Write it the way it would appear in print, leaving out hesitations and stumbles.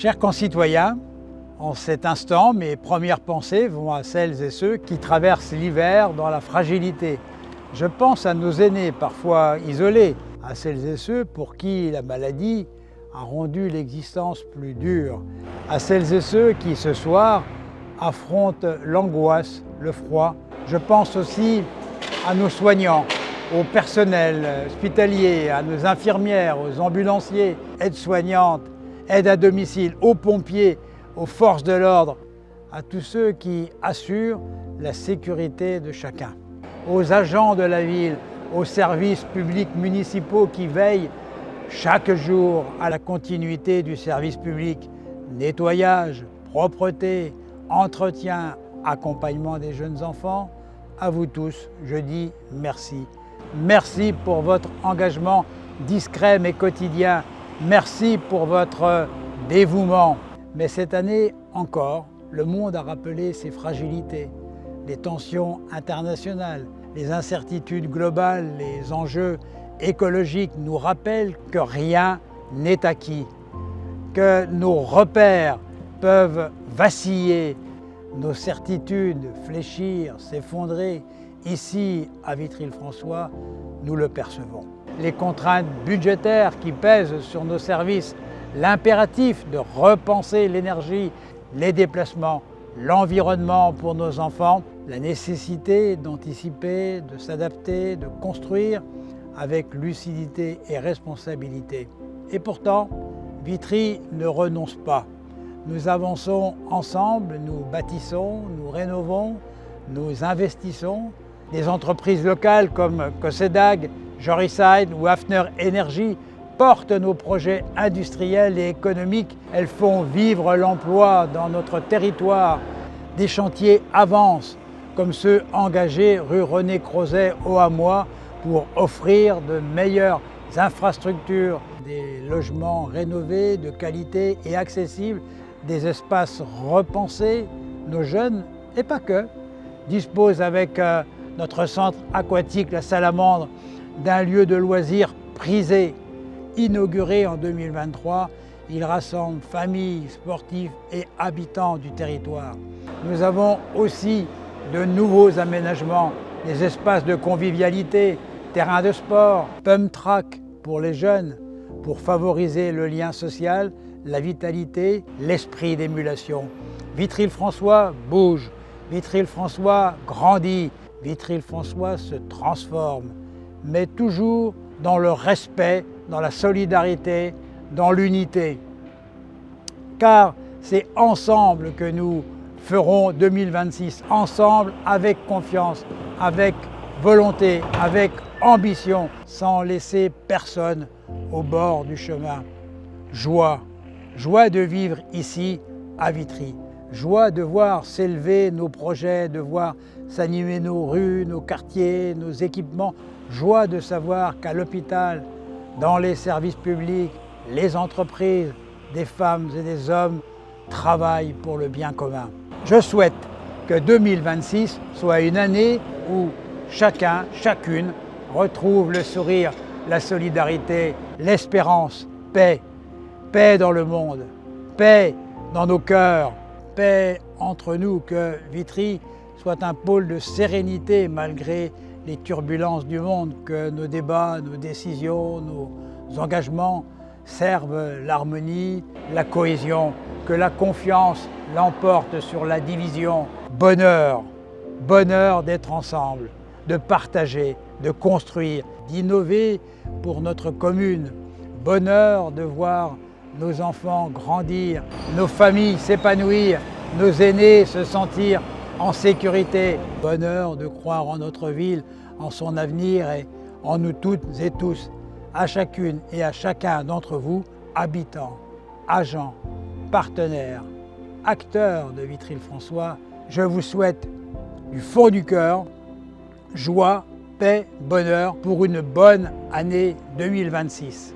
Chers concitoyens, en cet instant, mes premières pensées vont à celles et ceux qui traversent l'hiver dans la fragilité. Je pense à nos aînés, parfois isolés, à celles et ceux pour qui la maladie a rendu l'existence plus dure, à celles et ceux qui, ce soir, affrontent l'angoisse, le froid. Je pense aussi à nos soignants, au personnel hospitalier, à nos infirmières, aux ambulanciers, aides-soignantes, aides à domicile, aux pompiers, aux forces de l'ordre, à tous ceux qui assurent la sécurité de chacun, aux agents de la ville, aux services publics municipaux qui veillent chaque jour à la continuité du service public, nettoyage, propreté, entretien, accompagnement des jeunes enfants. À vous tous, je dis merci. Merci pour votre engagement discret mais quotidien. Merci pour votre dévouement. Mais cette année encore, le monde a rappelé ses fragilités, les tensions internationales, les incertitudes globales, les enjeux écologiques nous rappellent que rien n'est acquis, que nos repères peuvent vaciller, nos certitudes fléchir, s'effondrer. Ici, à Vitry-le-François, nous le percevons. Les contraintes budgétaires qui pèsent sur nos services, l'impératif de repenser l'énergie, les déplacements, l'environnement pour nos enfants, la nécessité d'anticiper, de s'adapter, de construire avec lucidité et responsabilité. Et pourtant, Vitry ne renonce pas. Nous avançons ensemble, nous bâtissons, nous rénovons, nous investissons. Des entreprises locales comme Cosedag, Joriside ou Hafner Energy portent nos projets industriels et économiques. Elles font vivre l'emploi dans notre territoire. Des chantiers avancent, comme ceux engagés rue René Crozet au Hamois pour offrir de meilleures infrastructures, des logements rénovés, de qualité et accessibles, des espaces repensés. Nos jeunes, et pas que, disposent avec notre centre aquatique La Salamandre d'un lieu de loisirs prisé. Inauguré en 2023, il rassemble familles, sportifs et habitants du territoire. Nous avons aussi de nouveaux aménagements, des espaces de convivialité, terrains de sport, pump track pour les jeunes, pour favoriser le lien social, la vitalité, l'esprit d'émulation. Vitry-le-François bouge, Vitry-le-François grandit, Vitry-le-François se transforme, mais toujours dans le respect, dans la solidarité, dans l'unité. Car c'est ensemble que nous ferons 2026, ensemble, avec confiance, avec volonté, avec ambition, sans laisser personne au bord du chemin. Joie, joie de vivre ici à Vitry, joie de voir s'élever nos projets, de voir s'animer nos rues, nos quartiers, nos équipements, joie de savoir qu'à l'hôpital, dans les services publics, les entreprises, des femmes et des hommes travaillent pour le bien commun. Je souhaite que 2026 soit une année où chacun, chacune retrouve le sourire, la solidarité, l'espérance, paix. Paix dans le monde, paix dans nos cœurs, paix entre nous, que Vitry soit un pôle de sérénité malgré les turbulences du monde, que nos débats, nos décisions, nos engagements servent l'harmonie, la cohésion, que la confiance l'emporte sur la division. Bonheur, bonheur d'être ensemble, de partager, de construire, d'innover pour notre commune. Bonheur de voir nos enfants grandir, nos familles s'épanouir, nos aînés se sentir en sécurité. Bonheur de croire en notre ville, en son avenir et en nous toutes et tous, à chacune et à chacun d'entre vous, habitants, agents, partenaires, acteurs de Vitry-le-François. Je vous souhaite du fond du cœur joie, paix, bonheur pour une bonne année 2026.